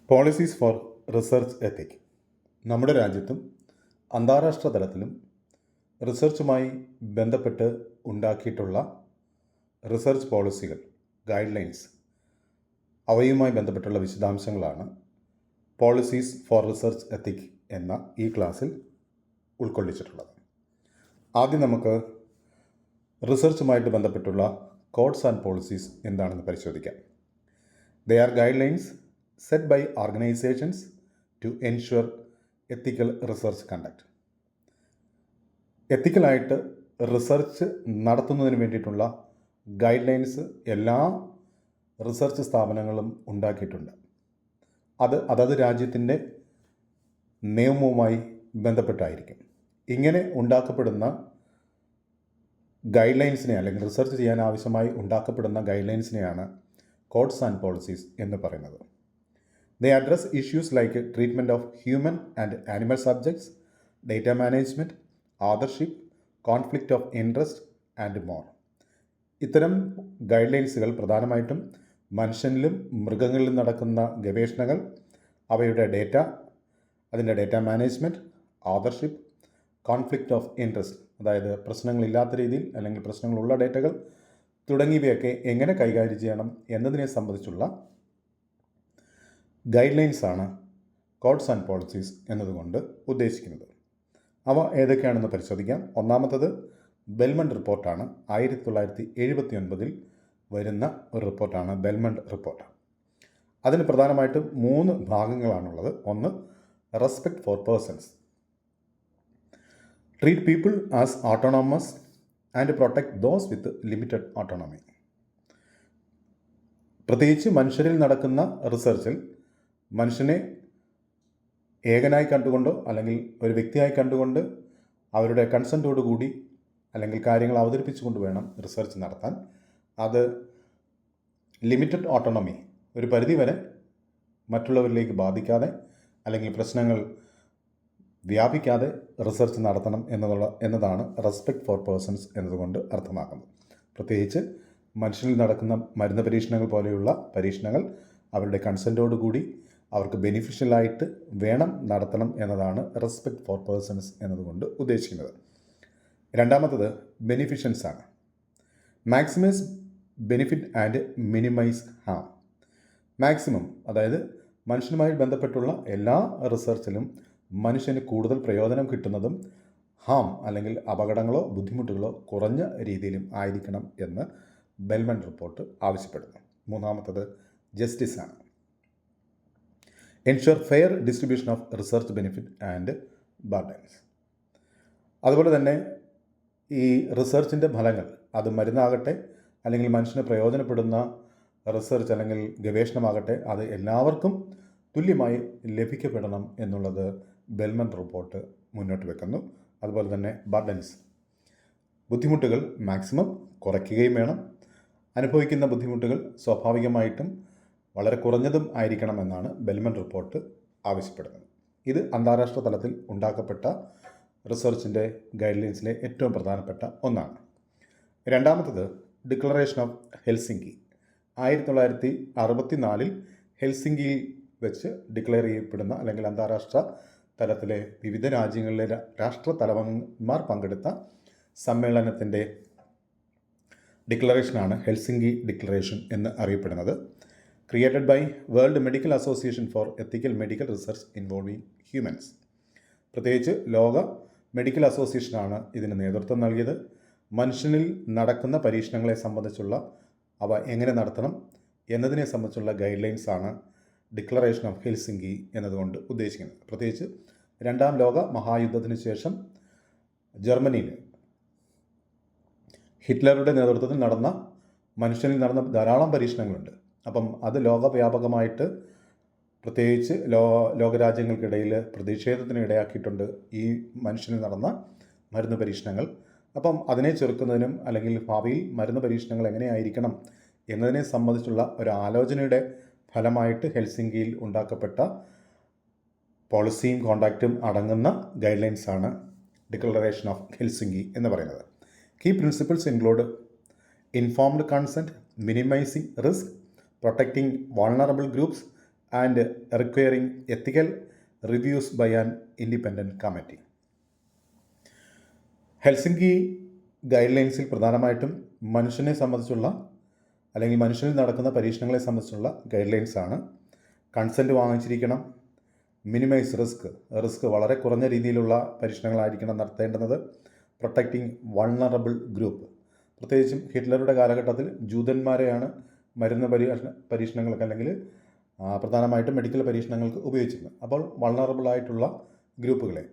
Policies for research ethic. നമ്മുടെ രാജ്യത്തും അന്താരാഷ്ട്ര തലത്തിലും റിസർച്ചുമായി ബന്ധപ്പെട്ട് ഉണ്ടാക്കിയിട്ടുള്ള റിസർച്ച് പോളിസികൾ, ഗൈഡ് ലൈൻസ്, അവയുമായി ബന്ധപ്പെട്ടുള്ള വിശദാംശങ്ങളാണ് പോളിസീസ് ഫോർ റിസർച്ച് എത്തിക് എന്ന ഈ ക്ലാസ്സിൽ ഉൾക്കൊള്ളിച്ചിട്ടുള്ളത്. ആദ്യം നമുക്ക് റിസർച്ചുമായിട്ട് ബന്ധപ്പെട്ടുള്ള കോഡ്സ് ആൻഡ് പോളിസീസ് എന്താണെന്ന് പരിശോധിക്കാം. They are guidelines set by organizations to ensure ethical research conduct. എത്തിക്കലായിട്ട് റിസർച്ച് നടത്തുന്നതിന് വേണ്ടിയിട്ടുള്ള ഗൈഡ് ലൈൻസ് എല്ലാ റിസർച്ച് സ്ഥാപനങ്ങളും ഉണ്ടാക്കിയിട്ടുണ്ട്. അതത് രാജ്യത്തിൻ്റെ നിയമവുമായി ബന്ധപ്പെട്ടായിരിക്കും. ഇങ്ങനെ ഉണ്ടാക്കപ്പെടുന്ന ഗൈഡ് ലൈൻസിനെ, അല്ലെങ്കിൽ റിസർച്ച് ചെയ്യാൻ ആവശ്യമായി ഉണ്ടാക്കപ്പെടുന്ന ഗൈഡ് ലൈൻസിനെയാണ് കോഡ്സ് ആൻഡ് പോളിസീസ് എന്ന് പറയുന്നത്. They address issues like treatment of human and animal subjects, data management, authorship, conflict of interest and more. ഇത്തരം ഗൈഡ് ലൈൻസുകൾ പ്രധാനമായിട്ടും മനുഷ്യനിലും മൃഗങ്ങളിലും നടക്കുന്ന ഗവേഷണങ്ങൾ, അവയുടെ ഡേറ്റ, അതിൻ്റെ data management, authorship, conflict of interest, അതായത് പ്രശ്നങ്ങളില്ലാത്ത രീതിയിൽ അല്ലെങ്കിൽ പ്രശ്നങ്ങളുള്ള ഡേറ്റകൾ തുടങ്ങിയവയൊക്കെ എങ്ങനെ കൈകാര്യം ചെയ്യണം എന്നതിനെ സംബന്ധിച്ചുള്ള ഗൈഡ് ലൈൻസാണ് കോഡ്സ് ആൻഡ് പോളിസീസ് എന്നതുകൊണ്ട് ഉദ്ദേശിക്കുന്നത്. അവ ഏതൊക്കെയാണെന്ന് പരിശോധിക്കാം. ഒന്നാമത്തത് ബെൽമണ്ട് റിപ്പോർട്ടാണ്. 1979 വരുന്ന ഒരു റിപ്പോർട്ടാണ് ബെൽമണ്ട് റിപ്പോർട്ട്. അതിന് പ്രധാനമായിട്ടും 3 ഭാഗങ്ങളാണുള്ളത്. ഒന്ന്, respect for persons, treat people as autonomous and protect those with limited autonomy. പ്രത്യേകിച്ച് മനുഷ്യരിൽ നടക്കുന്ന റിസർച്ചിൽ മനുഷ്യനെ ഏകനായി കണ്ടുകൊണ്ടോ അല്ലെങ്കിൽ ഒരു വ്യക്തിയായി കണ്ടുകൊണ്ട് അവരുടെ കൺസെൻറ്റോടുകൂടി അല്ലെങ്കിൽ കാര്യങ്ങൾ അവതരിപ്പിച്ചുകൊണ്ട് വേണം റിസർച്ച് നടത്താൻ. അത് ലിമിറ്റഡ് ഓട്ടോണമി, ഒരു പരിധിവരെ മറ്റുള്ളവരിലേക്ക് ബാധിക്കാതെ അല്ലെങ്കിൽ പ്രശ്നങ്ങൾ വ്യാപിക്കാതെ റിസർച്ച് നടത്തണം എന്നതാണ് റെസ്പെക്ട് ഫോർ പേഴ്സൺസ് എന്നതുകൊണ്ട് അർത്ഥമാക്കുന്നത്. പ്രത്യേകിച്ച് മനുഷ്യനിൽ നടക്കുന്ന മരുന്ന് പരീക്ഷണങ്ങൾ പോലെയുള്ള പരീക്ഷണങ്ങൾ അവരുടെ കൺസെൻറ്റോടുകൂടി അവർക്ക് ബെനിഫിഷ്യലായിട്ട് വേണം നടത്തണം എന്നതാണ് റെസ്പെക്ട് ഫോർ പേഴ്സൺസ് എന്നതുകൊണ്ട് ഉദ്ദേശിക്കുന്നത്. രണ്ടാമത്തത് ബെനിഫിഷ്യൻസ് ആണ്. Maximise benefit and minimise harm. Maximum, അതായത് മനുഷ്യനുമായി ബന്ധപ്പെട്ടുള്ള എല്ലാ റിസർച്ചിലും മനുഷ്യന് കൂടുതൽ പ്രയോജനം കിട്ടുന്നതും ഹാം അല്ലെങ്കിൽ അപകടങ്ങളോ ബുദ്ധിമുട്ടുകളോ കുറഞ്ഞ രീതിയിലും ആയിരിക്കണം എന്ന് ബെൽമണ്ട് റിപ്പോർട്ട് ആവശ്യപ്പെടുന്നു. മൂന്നാമത്തത് ജസ്റ്റിസ് ആണ്. Ensure fair distribution of research benefit and burdens. അതുപോലെ തന്നെ ഈ റിസർച്ചിൻ്റെ ഫലങ്ങൾ, അത് മരുന്നാകട്ടെ അല്ലെങ്കിൽ മനുഷ്യന് പ്രയോജനപ്പെടുന്ന റിസർച്ച് അല്ലെങ്കിൽ ഗവേഷണമാകട്ടെ, അത് എല്ലാവർക്കും തുല്യമായി ലഭിക്കപ്പെടണം എന്നുള്ളത് ബെൽമണ്ട് റിപ്പോർട്ട് മുന്നോട്ട് വെക്കുന്നു. അതുപോലെ തന്നെ ബർഡൻസ്, ബുദ്ധിമുട്ടുകൾ മാക്സിമം കുറയ്ക്കുകയും വേണം. അനുഭവിക്കുന്ന ബുദ്ധിമുട്ടുകൾ സ്വാഭാവികമായിട്ടും വളരെ കുറഞ്ഞതും ആയിരിക്കണമെന്നാണ് ബെൽമണ്ട് റിപ്പോർട്ട് ആവശ്യപ്പെടുന്നത്. ഇത് അന്താരാഷ്ട്ര തലത്തിൽ ഉണ്ടാക്കപ്പെട്ട റിസർച്ചിൻ്റെ ഗൈഡ് ലൈൻസിലെ ഏറ്റവും പ്രധാനപ്പെട്ട ഒന്നാണ്. രണ്ടാമത്തത് ഡിക്ലറേഷൻ ഓഫ് ഹെൽസിങ്കി. 1964 ഹെൽസിങ്കിയിൽ വെച്ച് ഡിക്ലെയർ ചെയ്യപ്പെടുന്ന അല്ലെങ്കിൽ അന്താരാഷ്ട്ര തലത്തിലെ വിവിധ രാജ്യങ്ങളിലെ രാഷ്ട്ര തലവന്മാർ പങ്കെടുത്ത സമ്മേളനത്തിൻ്റെ ഡിക്ലറേഷനാണ് ഹെൽസിങ്കി ഡിക്ലറേഷൻ എന്ന് അറിയപ്പെടുന്നത്. Created by World Medical Association for ethical medical research involving humans. പ്രത്യേകിച്ച് ലോക മെഡിക്കൽ അസോസിയേഷനാണ് ഇതിന് നേതൃത്വം നൽകിയത്. മനുഷ്യനിൽ നടക്കുന്ന പരീക്ഷണങ്ങളെ സംബന്ധിച്ചുള്ള അവ എങ്ങനെ നടത്തണം എന്നതിനെ സംബന്ധിച്ചുള്ള ഗൈഡ് ലൈൻസാണ് ഡിക്ലറേഷൻ ഓഫ് ഹെൽസിങ്കി എന്നതുകൊണ്ട് ഉദ്ദേശിക്കുന്നത്. പ്രത്യേകിച്ച് 2ാം ലോക മഹായുദ്ധത്തിന് ശേഷം ജർമ്മനിയിൽ ഹിറ്റ്ലറുടെ നേതൃത്വത്തിൽ നടന്ന മനുഷ്യനിൽ നടന്ന ധാരാളം പരീക്ഷണങ്ങളുണ്ട്. അപ്പം അത് ലോകവ്യാപകമായിട്ട് പ്രത്യേകിച്ച് ലോകരാജ്യങ്ങൾക്കിടയിൽ പ്രതിഷേധത്തിന് ഇടയാക്കിയിട്ടുണ്ട് ഈ മനുഷ്യനിൽ നടന്ന മരുന്ന് പരീക്ഷണങ്ങൾ. അപ്പം അതിനെ ചെറുക്കുന്നതിനും അല്ലെങ്കിൽ ഭാവിയിൽ മരുന്ന് പരീക്ഷണങ്ങൾ എങ്ങനെയായിരിക്കണം എന്നതിനെ സംബന്ധിച്ചുള്ള ഒരു ആലോചനയുടെ ഫലമായിട്ട് ഹെൽസിങ്കിയിൽ ഉണ്ടാക്കപ്പെട്ട പോളിസിയും കോണ്ടാക്റ്റും അടങ്ങുന്ന ഗൈഡ് ലൈൻസാണ് ഡിക്ലറേഷൻ ഓഫ് ഹെൽസിങ്കി എന്ന് പറയുന്നത്. Key principles include informed consent, minimizing risk, protecting vulnerable groups, and requiring ethical reviews by an independent committee. Helsinki ഗൈഡ് ലൈൻസിൽ പ്രധാനമായിട്ടും മനുഷ്യനെ സംബന്ധിച്ചുള്ള അല്ലെങ്കിൽ മനുഷ്യനിൽ നടക്കുന്ന പരീക്ഷണങ്ങളെ സംബന്ധിച്ചുള്ള ഗൈഡ് ലൈൻസാണ്. കൺസെൻറ്റ് വാങ്ങിച്ചിരിക്കണം, മിനിമൈസ് റിസ്ക് വളരെ കുറഞ്ഞ രീതിയിലുള്ള പരീക്ഷണങ്ങളായിരിക്കണം നടത്തേണ്ടുന്നത്, പ്രൊട്ടക്റ്റിംഗ് വൾണറബിൾ ഗ്രൂപ്പ്, പ്രത്യേകിച്ചും ഹിറ്റ്ലറുടെ കാലഘട്ടത്തിൽ ജൂതന്മാരെയാണ് മരുന്ന് പരീക്ഷണങ്ങൾക്ക് അല്ലെങ്കിൽ പ്രധാനമായിട്ടും മെഡിക്കൽ പരീക്ഷണങ്ങൾക്ക് ഉപയോഗിച്ചിരുന്നത്. അപ്പോൾ വൾണറബിൾ ആയിട്ടുള്ള ഗ്രൂപ്പുകളെ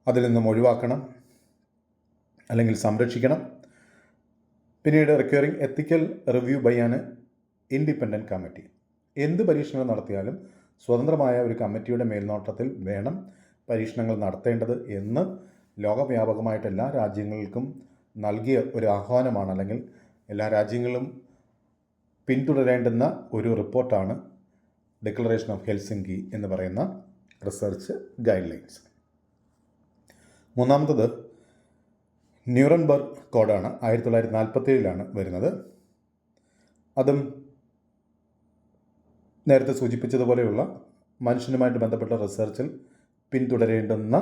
അതിൽ നിന്നും ഒഴിവാക്കണം അല്ലെങ്കിൽ സംരക്ഷിക്കണം. പിന്നീട് requiring ethical review by an independent committee. എന്ത് പരീക്ഷണങ്ങൾ നടത്തിയാലും സ്വതന്ത്രമായ ഒരു കമ്മിറ്റിയുടെ മേൽനോട്ടത്തിൽ വേണം പരീക്ഷണങ്ങൾ നടത്തേണ്ടത് എന്ന് ലോകവ്യാപകമായിട്ട് എല്ലാ രാജ്യങ്ങൾക്കും നൽകിയ ഒരു ആഹ്വാനമാണ്, അല്ലെങ്കിൽ എല്ലാ രാജ്യങ്ങളും പിന്തുടരേണ്ടുന്ന ഒരു റിപ്പോർട്ടാണ് ഡിക്ലറേഷൻ ഓഫ് ഹെൽസിങ്കി എന്ന് പറയുന്ന റിസർച്ച് ഗൈഡ് ലൈൻസ്. മൂന്നാമത്തത് ന്യൂറൻബർഗ് കോഡാണ്. 1947 വരുന്നത്. അതും നേരത്തെ സൂചിപ്പിച്ചതുപോലെയുള്ള മനുഷ്യനുമായിട്ട് ബന്ധപ്പെട്ട റിസർച്ചിൽ പിന്തുടരേണ്ടുന്ന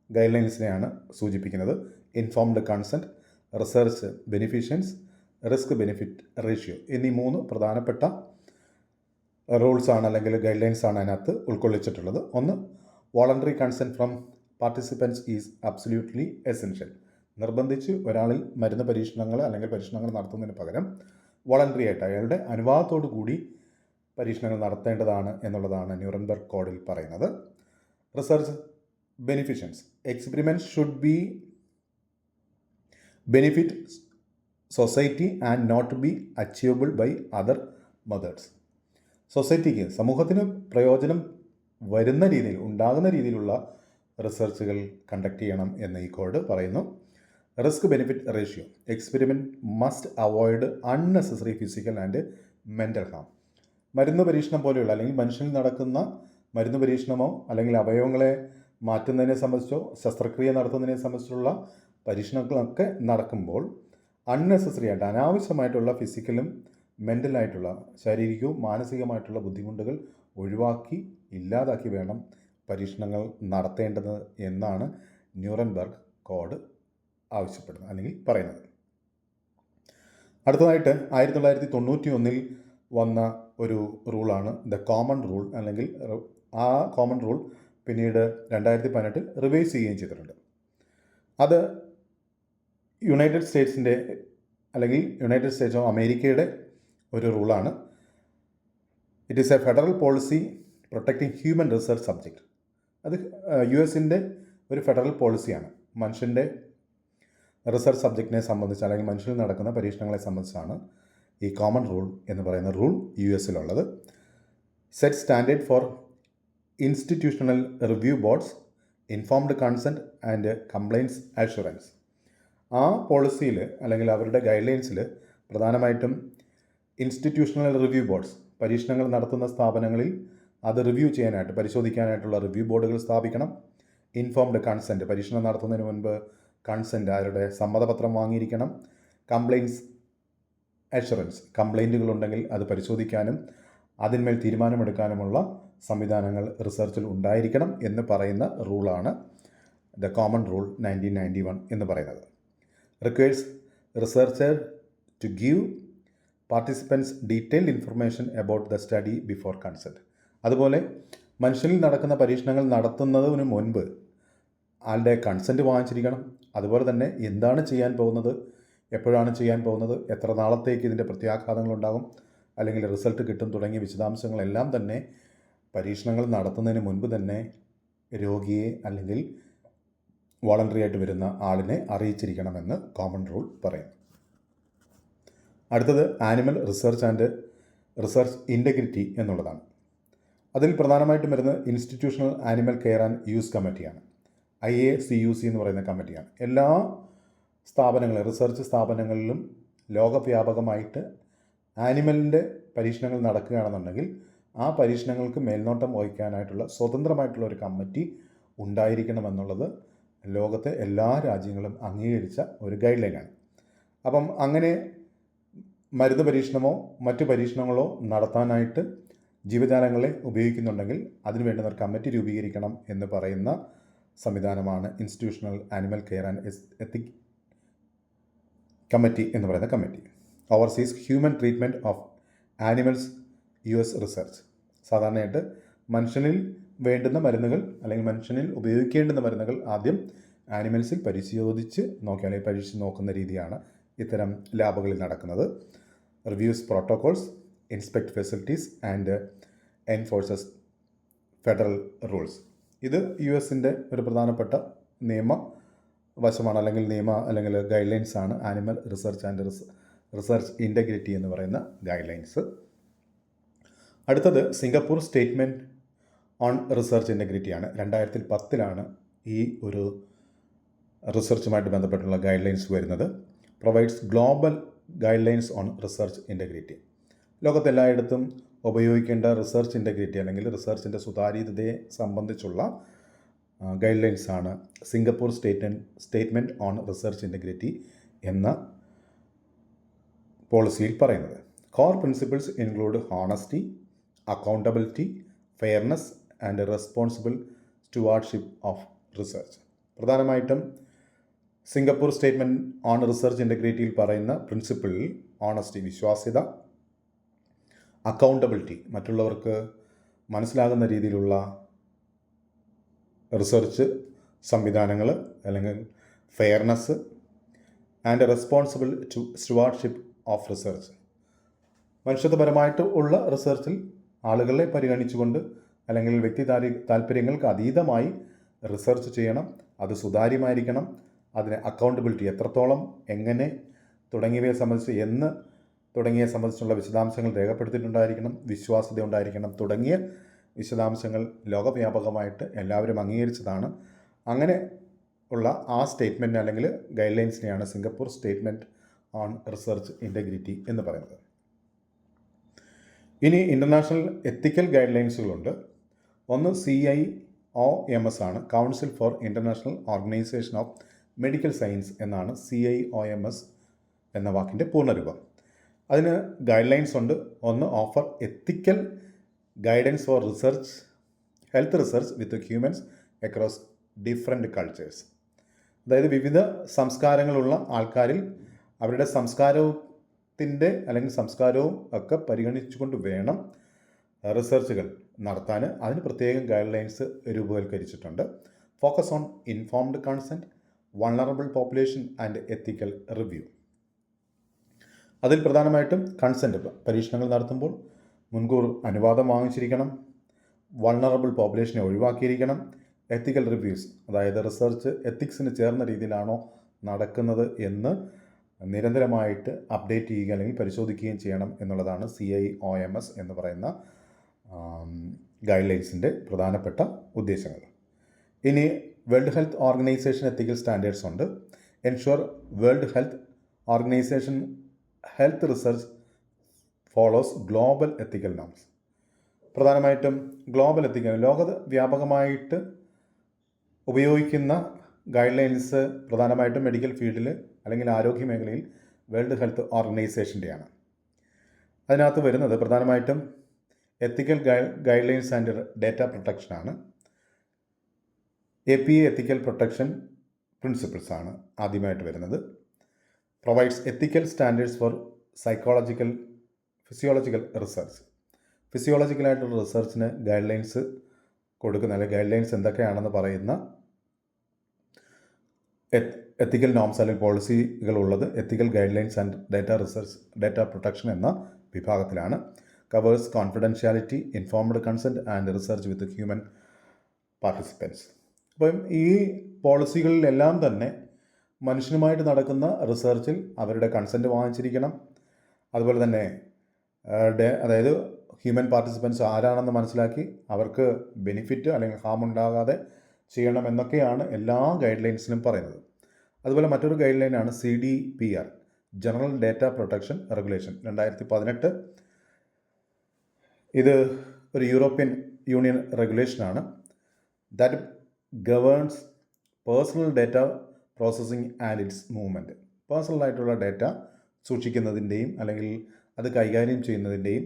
ഗൈഡ് ലൈൻസിനെയാണ് സൂചിപ്പിക്കുന്നത്. Informed consent, research ബെനിഫിഷ്യൻസ്, risk benefit ratio എന്നീ 3 പ്രധാനപ്പെട്ട റൂൾസാണ് അല്ലെങ്കിൽ ഗൈഡ് ലൈൻസാണ് അതിനകത്ത് ഉൾക്കൊള്ളിച്ചിട്ടുള്ളത്. ഒന്ന്, voluntary consent from participants is absolutely essential. നിർബന്ധിച്ച് ഒരാളിൽ മരുന്ന് പരീക്ഷണങ്ങൾ അല്ലെങ്കിൽ പരീക്ഷണങ്ങൾ നടത്തുന്നതിന് പകരം വോളണ്ടറി ആയിട്ട് അയാളുടെ അനുവാദത്തോടു കൂടി പരീക്ഷണങ്ങൾ നടത്തേണ്ടതാണ് എന്നുള്ളതാണ് ന്യൂറൻബർഗ് കോഡിൽ പറയുന്നത്. Research beneficence, experiments should be benefit society and not be achievable by other methods. സൊസൈറ്റിക്ക്, സമൂഹത്തിന് പ്രയോജനം വരുന്ന രീതിയിൽ, ഉണ്ടാകുന്ന രീതിയിലുള്ള റിസർച്ചുകൾ കണ്ടക്ട് ചെയ്യണം എന്ന് ഈ കോഡ് പറയുന്നു. Risk benefit ratio, experiment must avoid unnecessary physical and mental harm. മരുന്ന് പരീക്ഷണം പോലെയുള്ള അല്ലെങ്കിൽ മനുഷ്യനിൽ നടക്കുന്ന മരുന്ന് പരീക്ഷണമോ അല്ലെങ്കിൽ അവയവങ്ങളെ മാറ്റുന്നതിനെ സംബന്ധിച്ചോ ശസ്ത്രക്രിയ നടത്തുന്നതിനെ സംബന്ധിച്ചുള്ള പരീക്ഷണങ്ങളൊക്കെ നടക്കുമ്പോൾ അൺനെസസറി ആയിട്ട് അനാവശ്യമായിട്ടുള്ള ഫിസിക്കലും മെൻ്റലായിട്ടുള്ള ശാരീരികവും മാനസികമായിട്ടുള്ള ബുദ്ധിമുട്ടുകൾ ഒഴിവാക്കി ഇല്ലാതാക്കി വേണം പരീക്ഷണങ്ങൾ നടത്തേണ്ടത് എന്നാണ് ന്യൂറൻബർഗ് കോഡ് ആവശ്യപ്പെടുന്നത് അല്ലെങ്കിൽ പറയുന്നത്. അടുത്തതായിട്ട് 1991 വന്ന ഒരു റൂളാണ് ദ കോമൺ റൂൾ. അല്ലെങ്കിൽ ആ കോമൺ റൂൾ പിന്നീട് 2018 റിവൈസ് ചെയ്യുകയും ചെയ്തിട്ടുണ്ട്. അത് യുണൈറ്റഡ് സ്റ്റേറ്റ്സ് ഓഫ് അമേരിക്കയുടെ ഒരു റൂളാണ്. It is a federal policy protecting human research subject. അത് US-ൻ്റെ ഒരു ഫെഡറൽ പോളിസിയാണ്. മനുഷ്യൻ്റെ റിസർച്ച് സബ്ജക്റ്റിനെ സംബന്ധിച്ച് അല്ലെങ്കിൽ മനുഷ്യനിൽ നടക്കുന്ന പരീക്ഷണങ്ങളെ സംബന്ധിച്ചാണ് ഈ കോമൺ റൂൾ എന്ന് പറയുന്ന റൂൾ US-ലുള്ളത്. Set standard for institutional review boards, informed consent and compliance assurance. ആ പോളിസിയിൽ അല്ലെങ്കിൽ അവരുടെ ഗൈഡ് ലൈൻസിൽ പ്രധാനമായിട്ടും ഇൻസ്റ്റിറ്റ്യൂഷണൽ റിവ്യൂ ബോർഡ്സ്, പരീക്ഷണങ്ങൾ നടത്തുന്ന സ്ഥാപനങ്ങളിൽ അത് റിവ്യൂ ചെയ്യാനായിട്ട് പരിശോധിക്കാനായിട്ടുള്ള റിവ്യൂ ബോർഡുകൾ സ്ഥാപിക്കണം. ഇൻഫോംഡ് കൺസെൻറ്റ്, പരീക്ഷണം നടത്തുന്നതിന് മുൻപ് കൺസെൻറ്റ്, അവരുടെ സമ്മതപത്രം വാങ്ങിയിരിക്കണം. കംപ്ലയിൻസ് അഷുറൻസ്, കംപ്ലയിൻറ്റുകളുണ്ടെങ്കിൽ അത് പരിശോധിക്കാനും അതിന്മേൽ തീരുമാനമെടുക്കാനുമുള്ള സംവിധാനങ്ങൾ റിസർച്ചിൽ ഉണ്ടായിരിക്കണം എന്ന് പറയുന്ന റൂളാണ് ദ കോമൺ റൂൾ 1991 എന്ന് പറയുന്നത്. Requires researcher to give participants detailed information about the study before consent. അതുപോലെ മനുഷ്യനിൽ നടക്കുന്ന പരീക്ഷണങ്ങൾ നടത്തുന്നതിന് മുൻപ് ആളുടെ കൺസെൻറ്റ് വാങ്ങിച്ചിരിക്കണം. അതുപോലെ തന്നെ എന്താണ് ചെയ്യാൻ പോകുന്നത്, എപ്പോഴാണ് ചെയ്യാൻ പോകുന്നത്, എത്ര നാളത്തേക്ക് ഇതിൻ്റെ പ്രത്യാഘാതങ്ങളുണ്ടാകും അല്ലെങ്കിൽ റിസൾട്ട് കിട്ടും തുടങ്ങിയ വിശദാംശങ്ങളെല്ലാം തന്നെ പരീക്ഷണങ്ങൾ നടത്തുന്നതിന് മുൻപ് തന്നെ രോഗിയെ അല്ലെങ്കിൽ വോളണ്ടറി ആയിട്ട് വരുന്ന ആളിനെ അറിയിച്ചിരിക്കണമെന്ന് കോമൺ റൂൾ പറയും. അടുത്തത് animal research and research integrity എന്നുള്ളതാണ്. അതിൽ പ്രധാനമായിട്ടും വരുന്നത് institutional animal care and use കമ്മിറ്റിയാണ്. IACUC എന്ന് പറയുന്ന കമ്മിറ്റിയാണ്. എല്ലാ സ്ഥാപനങ്ങളും റിസർച്ച് സ്ഥാപനങ്ങളിലും ലോകവ്യാപകമായിട്ട് ആനിമലിൻ്റെ പരീക്ഷണങ്ങൾ നടക്കുകയാണെന്നുണ്ടെങ്കിൽ ആ പരീക്ഷണങ്ങൾക്ക് മേൽനോട്ടം വഹിക്കാനായിട്ടുള്ള സ്വതന്ത്രമായിട്ടുള്ള ഒരു കമ്മിറ്റി ഉണ്ടായിരിക്കണമെന്നുള്ളത് ലോകത്തെ എല്ലാ രാജ്യങ്ങളും അംഗീകരിച്ച ഒരു ഗൈഡ് ലൈനാണ്. അപ്പം അങ്ങനെ മരുന്ന് പരീക്ഷണമോ മറ്റു പരീക്ഷണങ്ങളോ നടത്താനായിട്ട് ജീവജാലങ്ങളെ ഉപയോഗിക്കുന്നുണ്ടെങ്കിൽ അതിനു വേണ്ടുന്ന ഒരു കമ്മിറ്റി രൂപീകരിക്കണം എന്ന് പറയുന്ന സംവിധാനമാണ് institutional animal care and ethic committee എന്ന് പറയുന്ന committee. Overseas human treatment of animals US research. സാധാരണയായിട്ട് മനുഷ്യനിൽ വേണ്ടുന്ന മരുന്നുകൾ അല്ലെങ്കിൽ മനുഷ്യനിൽ ഉപയോഗിക്കേണ്ടുന്ന മരുന്നുകൾ ആദ്യം ആനിമൽസിൽ പരിശോധിച്ച് നോക്കിയാൽ പരീക്ഷിച്ച് നോക്കുന്ന രീതിയാണ് ഇത്തരം ലാബുകളിൽ നടക്കുന്നത്. Reviews protocols, inspect facilities and enforces federal rules. ഇത് US-ൻ്റെ ഒരു പ്രധാനപ്പെട്ട നിയമവശമാണ്, അല്ലെങ്കിൽ ഗൈഡ് ലൈൻസ് ആണ് animal research and research integrity എന്ന് പറയുന്ന ഗൈഡ് ലൈൻസ്. അടുത്തത് സിംഗപ്പൂർ സ്റ്റേറ്റ്മെൻറ്റ് ഓൺ റിസർച്ച് ഇൻറ്റഗ്രിറ്റിയാണ്. 2010 ഈ ഒരു റിസർച്ചുമായിട്ട് ബന്ധപ്പെട്ടുള്ള ഗൈഡ് ലൈൻസ് വരുന്നത്. Provides global guidelines on research integrity. ലോകത്തെല്ലായിടത്തും ഉപയോഗിക്കേണ്ട റിസർച്ച് ഇൻറ്റഗ്രിറ്റി അല്ലെങ്കിൽ റിസർച്ചിൻ്റെ സുതാര്യതയെ സംബന്ധിച്ചുള്ള ഗൈഡ് ലൈൻസാണ് Singapore statement on research integrity എന്ന പോളിസിയിൽ പറയുന്നത്. Core principles include honesty, accountability, fairness and responsible stewardship of research. പ്രധാനമായിട്ടും സിംഗപ്പൂർ സ്റ്റേറ്റ്മെൻറ്റ് ഓൺ റിസർച്ച് ഇൻറ്റഗ്രിറ്റിയിൽ പറയുന്ന പ്രിൻസിപ്പിളിൽ ഓണസ്റ്റി, വിശ്വാസ്യത, അക്കൗണ്ടബിലിറ്റി, മറ്റുള്ളവർക്ക് മനസ്സിലാകുന്ന രീതിയിലുള്ള റിസർച്ച് സംവിധാനങ്ങൾ, അല്ലെങ്കിൽ fairness and responsible stewardship of research. മനുഷ്യത്വപരമായിട്ട് ഉള്ള റിസർച്ചിൽ ആളുകളെ പരിഗണിച്ചുകൊണ്ട് അല്ലെങ്കിൽ വ്യക്തി താല്പര്യങ്ങൾക്ക് അതീതമായി റിസർച്ച് ചെയ്യണം. അത് സുതാര്യമായിരിക്കണം. അതിന് അക്കൗണ്ടബിലിറ്റി, എത്രത്തോളം, എങ്ങനെ തുടങ്ങിയവയെ സംബന്ധിച്ചുള്ള വിശദാംശങ്ങൾ രേഖപ്പെടുത്തിയിട്ടുണ്ടായിരിക്കണം. വിശ്വാസ്യത ഉണ്ടായിരിക്കണം. തുടങ്ങിയ വിശദാംശങ്ങൾ ലോകവ്യാപകമായിട്ട് എല്ലാവരും അംഗീകരിച്ചതാണ്. അങ്ങനെ ഉള്ള ആ സ്റ്റേറ്റ്മെൻറ്റ് അല്ലെങ്കിൽ ഗൈഡ് ലൈൻസിനെയാണ് Singapore statement on research integrity എന്ന് പറയുന്നത്. ഇനി ഇൻ്റർനാഷണൽ എത്തിക്കൽ ഗൈഡ് ലൈൻസുകളുണ്ട്. ഒന്ന് CIOMS ആണ്, council four international organisation of medical science എന്നാണ് CIOMS എന്ന വാക്കിൻ്റെ പൂർണ്ണരൂപം. അതിന് ഗൈഡ് ലൈൻസ് ഉണ്ട്. ഒന്ന്, offer ethical guidance for research, health research with humans across different cultures. അതായത് വിവിധ സംസ്കാരങ്ങളുള്ള ആൾക്കാരിൽ അവരുടെ സംസ്കാരവും ഒക്കെ പരിഗണിച്ചുകൊണ്ട് വേണം റിസർച്ചുകൾ നടത്താൻ. അതിന് പ്രത്യേകം ഗൈഡ് ലൈൻസ് രൂപവൽക്കരിച്ചിട്ടുണ്ട്. Focus on informed consent, vulnerable population and ethical review. അതിൽ പ്രധാനമായിട്ടും കൺസെൻറ്റ്, പരീക്ഷണങ്ങൾ നടത്തുമ്പോൾ മുൻകൂർ അനുവാദം വാങ്ങിച്ചിരിക്കണം. വൾണറബിൾ പോപ്പുലേഷനെ ഒഴിവാക്കിയിരിക്കണം. എത്തിക്കൽ റിവ്യൂസ്, അതായത് റിസർച്ച് എത്തിക്സിന് ചേർന്ന രീതിയിലാണോ നടക്കുന്നത് എന്ന് നിരന്തരമായിട്ട് അപ്ഡേറ്റ് ചെയ്യുക അല്ലെങ്കിൽ പരിശോധിക്കുകയും ചെയ്യണം എന്നുള്ളതാണ് CIOMS എന്ന് പറയുന്ന ഗൈഡ് ലൈൻസിൻ്റെ പ്രധാനപ്പെട്ട ഉദ്ദേശങ്ങൾ. ഇനി World Health Organization ethical standards ഉണ്ട്. Ensure World Health Organization health research follows global ethical norms. പ്രധാനമായിട്ടും ഗ്ലോബൽ എത്തിക്കൽ, ലോകവ്യാപകമായിട്ട് ഉപയോഗിക്കുന്ന ഗൈഡ് ലൈൻസ് പ്രധാനമായിട്ടും മെഡിക്കൽ ഫീൽഡിൽ അല്ലെങ്കിൽ ആരോഗ്യ മേഖലയിൽ വേൾഡ് ഹെൽത്ത് ഓർഗനൈസേഷൻ്റെയാണ്. അതിനകത്ത് വരുന്നത് പ്രധാനമായിട്ടും ethical guidelines and data പ്രൊട്ടക്ഷനാണ്. APA എത്തിക്കൽ പ്രൊട്ടക്ഷൻ പ്രിൻസിപ്പിൾസ് ആണ് ആദ്യമായിട്ട് വരുന്നത്. Provides ethical standards for physiological research. ഫിസിയോളജിക്കലായിട്ടുള്ള റിസർച്ചിന് ഗൈഡ് ലൈൻസ് കൊടുക്കുന്ന, അല്ലെങ്കിൽ ഗൈഡ് ലൈൻസ് എന്തൊക്കെയാണെന്ന് പറയുന്ന എത്തിക്കൽ നോംസ് അല്ലെങ്കിൽ പോളിസികളുള്ളത് ethical guidelines and data protection എന്ന വിഭാഗത്തിലാണ്. Covers confidentiality, informed consent and research with human participants. അപ്പം ഈ പോളിസികളിലെല്ലാം തന്നെ മനുഷ്യനുമായിട്ട് നടക്കുന്ന റിസർച്ചിൽ അവരുടെ കൺസെൻറ്റ് വാങ്ങിച്ചിരിക്കണം. അതുപോലെ തന്നെ അതായത് ഹ്യൂമൻ പാർട്ടിസിപ്പൻസ് ആരാണെന്ന് മനസ്സിലാക്കി അവർക്ക് ബെനിഫിറ്റ് അല്ലെങ്കിൽ ഹാം ഉണ്ടാകാതെ ചെയ്യണമെന്നൊക്കെയാണ് എല്ലാ ഗൈഡ് ലൈൻസിലും പറയുന്നത്. അതുപോലെ മറ്റൊരു ഗൈഡ് ലൈനാണ് CDPR, general data protection regulation 2018. ഇത് ഒരു യൂറോപ്യൻ യൂണിയൻ റെഗുലേഷനാണ്. That governs personal data processing and its movement. പേഴ്സണലായിട്ടുള്ള ഡേറ്റ സൂക്ഷിക്കുന്നതിൻ്റെയും അല്ലെങ്കിൽ അത് കൈകാര്യം ചെയ്യുന്നതിൻ്റെയും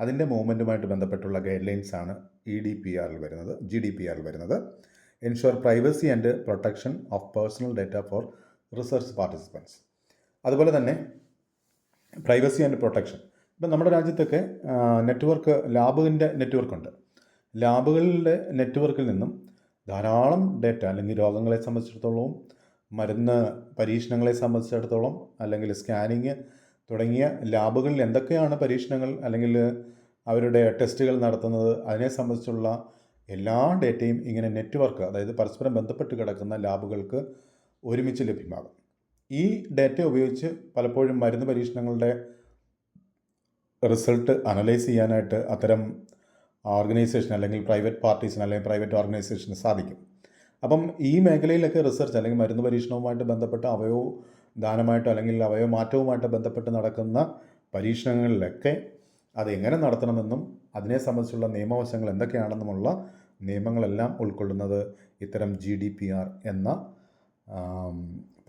അതിൻ്റെ മൂവ്മെൻറ്റുമായിട്ട് ബന്ധപ്പെട്ടുള്ള ഗൈഡ് ലൈൻസാണ് GDPR വരുന്നത്. Ensure privacy and protection of personal data for research participants. അതുപോലെ തന്നെ പ്രൈവസി ആൻഡ് പ്രൊട്ടക്ഷൻ. ഇപ്പം നമ്മുടെ രാജ്യത്തൊക്കെ ലാബിൻ്റെ നെറ്റ്വർക്കുണ്ട്. ലാബുകളുടെ നെറ്റ്വർക്കിൽ നിന്നും ധാരാളം ഡേറ്റ, അല്ലെങ്കിൽ രോഗങ്ങളെ സംബന്ധിച്ചിടത്തോളം, മരുന്ന് പരീക്ഷണങ്ങളെ സംബന്ധിച്ചിടത്തോളം, അല്ലെങ്കിൽ സ്കാനിങ് തുടങ്ങിയ ലാബുകളിൽ എന്തൊക്കെയാണ് പരീക്ഷണങ്ങൾ അല്ലെങ്കിൽ അവരുടെ ടെസ്റ്റുകൾ നടത്തുന്നത്, അതിനെ സംബന്ധിച്ചുള്ള എല്ലാ ഡേറ്റയും ഇങ്ങനെ നെറ്റ്വർക്ക്, അതായത് പരസ്പരം ബന്ധപ്പെട്ട് കിടക്കുന്ന ലാബുകൾക്ക് ഒരുമിച്ച് ലഭ്യമാകും. ഈ ഡേറ്റ ഉപയോഗിച്ച് പലപ്പോഴും മരുന്ന് പരീക്ഷണങ്ങളുടെ റിസൾട്ട് അനലൈസ് ചെയ്യാനായിട്ട് അത്തരം ഓർഗനൈസേഷൻ അല്ലെങ്കിൽ പ്രൈവറ്റ് പാർട്ടീസിന് അല്ലെങ്കിൽ പ്രൈവറ്റ് ഓർഗനൈസേഷന് സാധിക്കും. അപ്പം ഈ മേഖലയിലൊക്കെ റിസർച്ച് അല്ലെങ്കിൽ മരുന്ന് പരീക്ഷണവുമായിട്ട് ബന്ധപ്പെട്ട അവയവ ദാനമായിട്ടോ അല്ലെങ്കിൽ അവയവ മാറ്റവുമായിട്ട് ബന്ധപ്പെട്ട് നടക്കുന്ന പരീക്ഷണങ്ങളിലൊക്കെ അത് എങ്ങനെ നടത്തണമെന്നും അതിനെ സംബന്ധിച്ചുള്ള നിയമവശങ്ങൾ എന്തൊക്കെയാണെന്നുമുള്ള നിയമങ്ങളെല്ലാം ഉൾക്കൊള്ളുന്നത് ഇത്തരം GDPR എന്ന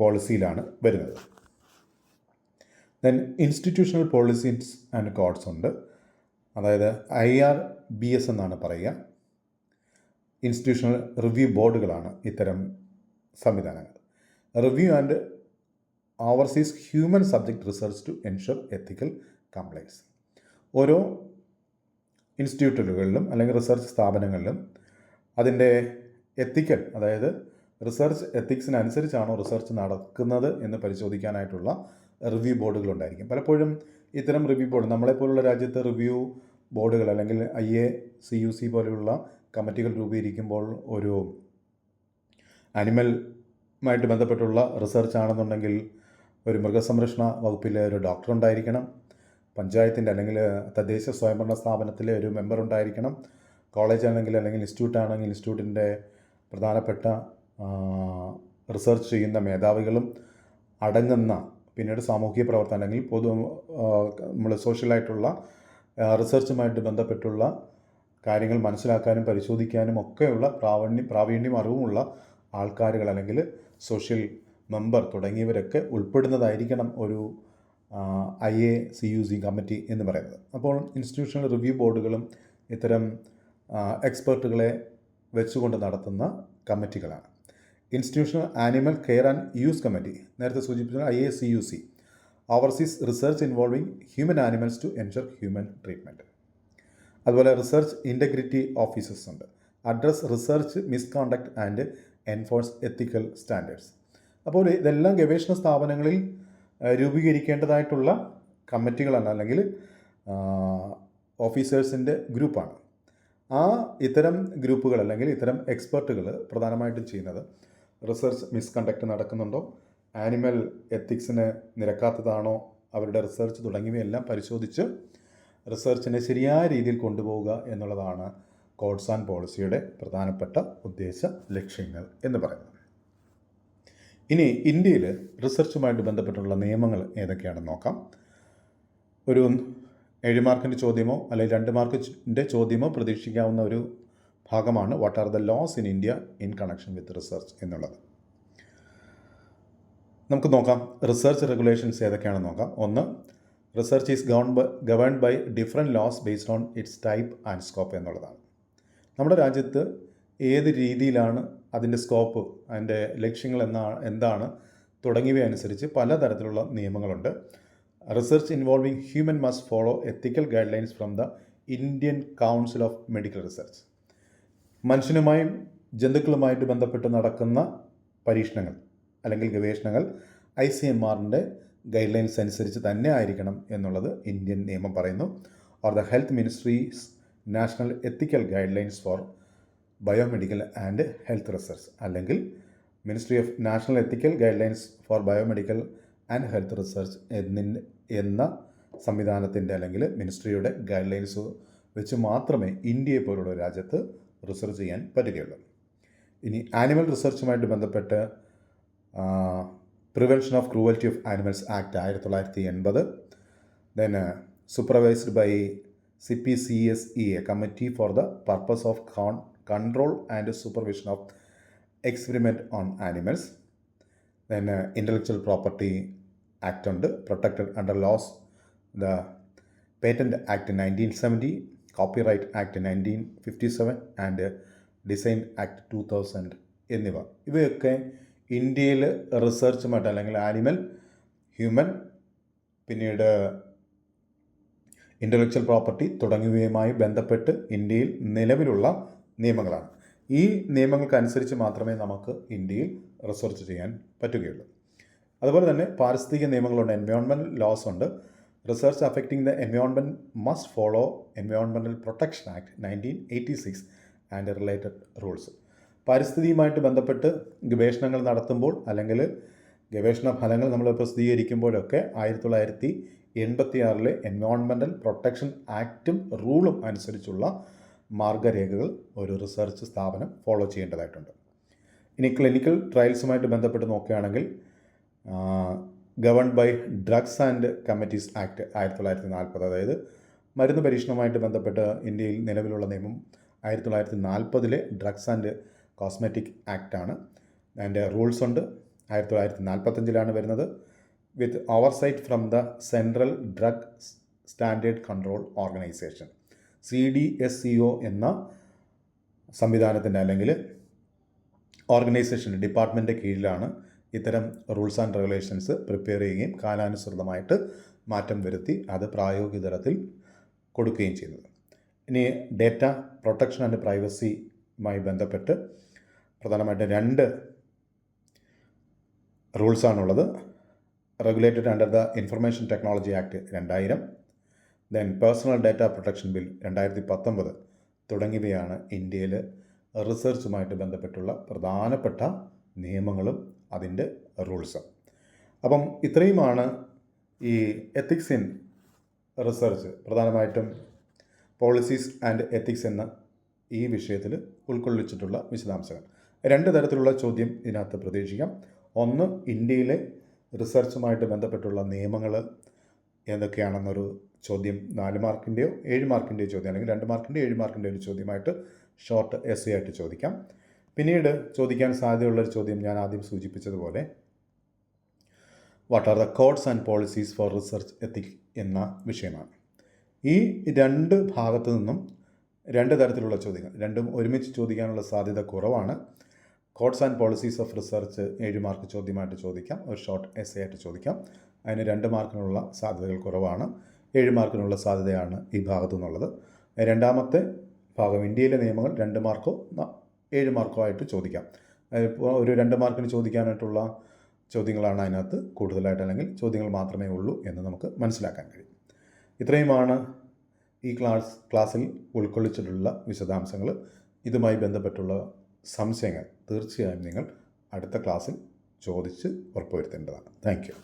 പോളിസിയിലാണ് വരുന്നത്. Then institutional policies and codes ഉണ്ട്. അതായത് IRBS എന്നാണ് പറയുക. ഇൻസ്റ്റിറ്റ്യൂഷണൽ റിവ്യൂ ബോർഡുകളാണ് ഇത്തരം സംവിധാനങ്ങൾ. Review and oversees human subject research to ensure ethical compliance. ഓരോ ഇൻസ്റ്റിറ്റ്യൂട്ടുകളിലും അല്ലെങ്കിൽ റിസർച്ച് സ്ഥാപനങ്ങളിലും അതിൻ്റെ എത്തിക്കൽ, അതായത് റിസർച്ച് എത്തിക്സിനനുസരിച്ചാണോ റിസർച്ച് നടക്കുന്നത് എന്ന് പരിശോധിക്കാനായിട്ടുള്ള റിവ്യൂ ബോർഡുകൾ ഉണ്ടായിരിക്കും. പലപ്പോഴും ഇത്തരം റിവ്യൂ ബോർഡ്, നമ്മളെപ്പോലുള്ള രാജ്യത്ത് റിവ്യൂ ബോർഡുകൾ അല്ലെങ്കിൽ IACUC പോലെയുള്ള കമ്മിറ്റികൾ രൂപീകരിക്കുമ്പോൾ ഒരു ആനിമലുമായിട്ട് ബന്ധപ്പെട്ടുള്ള റിസർച്ച് ആണെന്നുണ്ടെങ്കിൽ ഒരു മൃഗസംരക്ഷണ വകുപ്പിലെ ഒരു ഡോക്ടർ ഉണ്ടായിരിക്കണം, പഞ്ചായത്തിൻ്റെ അല്ലെങ്കിൽ തദ്ദേശ സ്വയംഭരണ സ്ഥാപനത്തിലെ ഒരു മെമ്പർ ഉണ്ടായിരിക്കണം, കോളേജ് ആണെങ്കിൽ അല്ലെങ്കിൽ ഇൻസ്റ്റിറ്റ്യൂട്ട് ആണെങ്കിൽ ഇൻസ്റ്റിറ്റ്യൂട്ടിൻ്റെ പ്രധാനപ്പെട്ട റിസർച്ച് ചെയ്യുന്ന മേധാവികളും അടങ്ങുന്ന, പിന്നീട് സാമൂഹിക പ്രവർത്തനം അല്ലെങ്കിൽ നമ്മൾ സോഷ്യലായിട്ടുള്ള റിസർച്ചുമായിട്ട് ബന്ധപ്പെട്ടുള്ള കാര്യങ്ങൾ മനസ്സിലാക്കാനും പരിശോധിക്കാനും ഒക്കെയുള്ള പ്രാവീണ്യം അറിവുമുള്ള ആൾക്കാരുകൾ അല്ലെങ്കിൽ സോഷ്യൽ മെമ്പർ തുടങ്ങിയവരൊക്കെ ഉൾപ്പെടുന്നതായിരിക്കണം ഒരു IACUC കമ്മിറ്റി എന്ന് പറയുന്നത്. അപ്പോൾ ഇൻസ്റ്റിറ്റ്യൂഷണൽ റിവ്യൂ ബോർഡുകളും ഇത്തരം എക്സ്പെർട്ടുകളെ വെച്ചുകൊണ്ട് നടത്തുന്ന കമ്മിറ്റികളാണ്. Institutional animal care and use committee, നേരത്തെ സൂചിപ്പിച്ച IACUC, overseas research involving human animals to ensure human treatment. അതുപോലെ റിസർച്ച് ഇൻറ്റഗ്രിറ്റി ഓഫീസേഴ്സ് ഉണ്ട്, address research misconduct and enforce ethical standards. അപ്പോൾ ഇതെല്ലാം ഗവേഷണ സ്ഥാപനങ്ങളിൽ രൂപീകരിക്കേണ്ടതായിട്ടുള്ള കമ്മിറ്റികളാണ്, അല്ലെങ്കിൽ ഓഫീസേഴ്സിൻ്റെ ഗ്രൂപ്പാണ്. ഇത്തരം ഗ്രൂപ്പുകൾ അല്ലെങ്കിൽ ഇത്തരം എക്സ്പെർട്ടുകൾ പ്രധാനമായിട്ടും ചെയ്യുന്നത് റിസർച്ച് മിസ്കണ്ടക്ട് നടക്കുന്നുണ്ടോ, ആനിമൽ എത്തിക്സിന് നിരക്കാത്തതാണോ അവരുടെ റിസർച്ച് തുടങ്ങിയവയെല്ലാം പരിശോധിച്ച് റിസർച്ചിനെ ശരിയായ രീതിയിൽ കൊണ്ടുപോവുക എന്നുള്ളതാണ് കോഡ്സ് ആൻഡ് പോളിസിയുടെ പ്രധാനപ്പെട്ട ഉദ്ദേശ ലക്ഷ്യങ്ങൾ എന്ന് പറയുന്നത്. ഇനി ഇന്ത്യയിൽ റിസർച്ചുമായിട്ട് ബന്ധപ്പെട്ടുള്ള നിയമങ്ങൾ ഏതൊക്കെയാണെന്ന് നോക്കാം. ഒരു 7 മാർക്കിൻ്റെ ചോദ്യമോ അല്ലെങ്കിൽ 2 മാർക്കിൻ്റെ ചോദ്യമോ പ്രതീക്ഷിക്കാവുന്ന ഒരു ഭാഗമാണ് what are the laws in India in connection with research എന്നുള്ളത്. നമുക്ക് നോക്കാം റിസർച്ച് റെഗുലേഷൻസ് ഏതൊക്കെയാണെന്ന് നോക്കാം. ഒന്ന്, research is governed by different laws based on its type and scope എന്നുള്ളതാണ്. നമ്മുടെ രാജ്യത്ത് ഏത് രീതിയിലാണ് അതിൻ്റെ സ്കോപ്പ്, അതിൻ്റെ ലക്ഷ്യങ്ങൾ എന്താണ് തുടങ്ങിയവയനുസരിച്ച് പലതരത്തിലുള്ള നിയമങ്ങളുണ്ട്. Research involving human must follow ethical guidelines from the Indian Council of Medical Research. മനുഷ്യനുമായും ജന്തുക്കളുമായിട്ട് ബന്ധപ്പെട്ട് നടക്കുന്ന പരീക്ഷണങ്ങൾ അല്ലെങ്കിൽ ഗവേഷണങ്ങൾ ICMRൻ്റെ ഗൈഡ് ലൈൻസ് അനുസരിച്ച് തന്നെ ആയിരിക്കണം എന്നുള്ളത് ഇന്ത്യൻ നിയമം പറയുന്നു. Or the health ministries national ethical guidelines for biomedical and health research, അല്ലെങ്കിൽ ministry of national ethical guidelines for biomedical and health research എന്ന സംവിധാനത്തിൻ്റെ അല്ലെങ്കിൽ മിനിസ്ട്രിയുടെ ഗൈഡ് ലൈൻസ് വെച്ച് മാത്രമേ ഇന്ത്യയെ പോലുള്ള രാജ്യത്ത് റിസർച്ച് ചെയ്യാൻ പറ്റുകയുള്ളൂ. ഇനി ആനിമൽ റിസർച്ചുമായിട്ട് ബന്ധപ്പെട്ട് prevention of cruelty of animals act 1980, then supervised by CPCSE, a committee for the purpose of control and supervision of experiment on animals. Then intellectual property act ഉണ്ട്, protected under laws the patent act 1970, copyright act 1957 and design act 2000 എന്നിവ. ഇവയൊക്കെ ഇന്ത്യയിൽ റിസർച്ചുമായിട്ട് അല്ലെങ്കിൽ animal, human, പിന്നീട് intellectual property തുടങ്ങിയവയുമായി ബന്ധപ്പെട്ട് ഇന്ത്യയിൽ നിലവിലുള്ള നിയമങ്ങളാണ്. ഈ നിയമങ്ങൾക്കനുസരിച്ച് മാത്രമേ നമുക്ക് ഇന്ത്യയിൽ റിസർച്ച് ചെയ്യാൻ പറ്റുകയുള്ളൂ. അതുപോലെ തന്നെ പാരിസ്ഥിതിക നിയമങ്ങളുണ്ട്, എൻവയോൺമെൻറ്റൽ ലോസ് ഉണ്ട്. Research affecting the environment must follow environmental protection act 1986 and related rules. പാരിസ്ഥിതിയുമായിട്ട് ബന്ധപ്പെട്ട് ഗവേഷണങ്ങൾ നടത്തുമ്പോൾ അല്ലെങ്കിൽ ഗവേഷണ ഫലങ്ങൾ നമ്മൾ പ്രസിദ്ധീകരിക്കുമ്പോഴൊക്കെ 1986 എൻവയോൺമെൻറ്റൽ പ്രൊട്ടക്ഷൻ ആക്റ്റും റൂളും അനുസരിച്ചുള്ള മാർഗരേഖകൾ ഒരു റിസർച്ച് സ്ഥാപനം ഫോളോ ചെയ്യേണ്ടതായിട്ടുണ്ട്. ഇനി ക്ലിനിക്കൽ ട്രയൽസുമായിട്ട് ബന്ധപ്പെട്ട് നോക്കുകയാണെങ്കിൽ governed by drugs and committees act 1940, അതായത് മരുന്ന് പരീക്ഷണവുമായിട്ട് ബന്ധപ്പെട്ട് ഇന്ത്യയിൽ നിലവിലുള്ള നിയമം 1940 ഡ്രഗ്സ് ആൻഡ് കോസ്മെറ്റിക് ആക്റ്റാണ്. അതിൻ്റെ റൂൾസ് ഉണ്ട്. 1945 വരുന്നത്. With oversight from the central drug standard control organization, CDSCO എന്ന സംവിധാനത്തിൻ്റെ അല്ലെങ്കിൽ ഓർഗനൈസേഷൻ്റെ ഡിപ്പാർട്ട്മെൻറ്റിൻ്റെ കീഴിലാണ് ഇത്തരം റൂൾസ് ആൻഡ് റെഗുലേഷൻസ് പ്രിപ്പയർ ചെയ്യുകയും കാലാനുസൃതമായിട്ട് മാറ്റം വരുത്തി അത് പ്രായോഗിക തലത്തിൽ കൊടുക്കുകയും ചെയ്യുന്നത്. ഇനി ഡേറ്റ പ്രൊട്ടക്ഷൻ ആൻഡ് പ്രൈവസിയുമായി ബന്ധപ്പെട്ട് പ്രധാനമായിട്ട് 2 റൂൾസാണുള്ളത്. Regulated under the information technology act 2000, then personal data protection bill 2019 തുടങ്ങിയവയാണ് ഇന്ത്യയിൽ റിസർച്ചുമായിട്ട് ബന്ധപ്പെട്ടുള്ള പ്രധാനപ്പെട്ട നിയമങ്ങളും അതിൻ്റെ റൂൾസും. അപ്പം ഇത്രയുമാണ് ഈ എത്തിക്സ് ഇൻ റിസർച്ച്, പ്രധാനമായിട്ടും പോളിസീസ് ആൻഡ് എത്തിക്സ് എന്ന ഈ വിഷയത്തിൽ ഉൾക്കൊള്ളിച്ചിട്ടുള്ള വിശദാംശങ്ങൾ. 2 തരത്തിലുള്ള ചോദ്യം ഇതിനകത്ത് പ്രതീക്ഷിക്കാം. ഒന്ന്, ഇന്ത്യയിലെ റിസർച്ചുമായിട്ട് ബന്ധപ്പെട്ടുള്ള നിയമങ്ങൾ ഏതൊക്കെയാണെന്നൊരു ചോദ്യം 4 മാർക്കിൻ്റെയോ 7 മാർക്കിൻ്റെയോ ചോദ്യം, അല്ലെങ്കിൽ 2 മാർക്കിൻ്റെയോ 7 മാർക്കിൻ്റെയോ ഒരു ചോദ്യമായിട്ട് ഷോർട്ട് എസ്സേ ആയിട്ട് ചോദിക്കാം. പിന്നീട് ചോദിക്കാൻ സാധ്യതയുള്ളൊരു ചോദ്യം ഞാൻ ആദ്യം സൂചിപ്പിച്ചതുപോലെ what are the codes and policies for research ethics എന്ന വിഷയമാണ്. ഈ 2 ഭാഗത്തു നിന്നും 2 തരത്തിലുള്ള ചോദ്യങ്ങൾ, രണ്ടും ഒരുമിച്ച് ചോദിക്കാനുള്ള സാധ്യത കുറവാണ്. Codes and policies of research 7 mark ചോദ്യമായിട്ട് ചോദിക്കാം, ഒരു ഷോർട്ട് എസ്സേ ആയിട്ട് ചോദിക്കാം. അതിന് 2 മാർക്കിനുള്ള സാധ്യതകൾ കുറവാണ്. 7 മാർക്കിനുള്ള സാധ്യതയാണ് ഈ ഭാഗത്തു നിന്നുള്ളത്. രണ്ടാമത്തെ ഭാഗം ഇന്ത്യയിലെ നിയമങ്ങൾ 2 മാർക്കോ 7 മാർക്കോ ആയിട്ട് ചോദിക്കാം. ഇപ്പോൾ ഒരു 2 മാർക്കിന് ചോദിക്കാനായിട്ടുള്ള ചോദ്യങ്ങളാണ് അതിനകത്ത് കൂടുതലായിട്ട്, അല്ലെങ്കിൽ ചോദ്യങ്ങൾ മാത്രമേ ഉള്ളൂ എന്ന് നമുക്ക് മനസ്സിലാക്കാൻ കഴിയും. ഇത്രയുമാണ് ഈ ക്ലാസ്സിൽ ഉൾക്കൊള്ളിച്ചിട്ടുള്ള വിശദാംശങ്ങൾ. ഇതുമായി ബന്ധപ്പെട്ടുള്ള സംശയങ്ങൾ തീർച്ചയായും നിങ്ങൾ അടുത്ത ക്ലാസ്സിൽ ചോദിച്ച് ഉറപ്പുവരുത്തേണ്ടതാണ്. Thank you.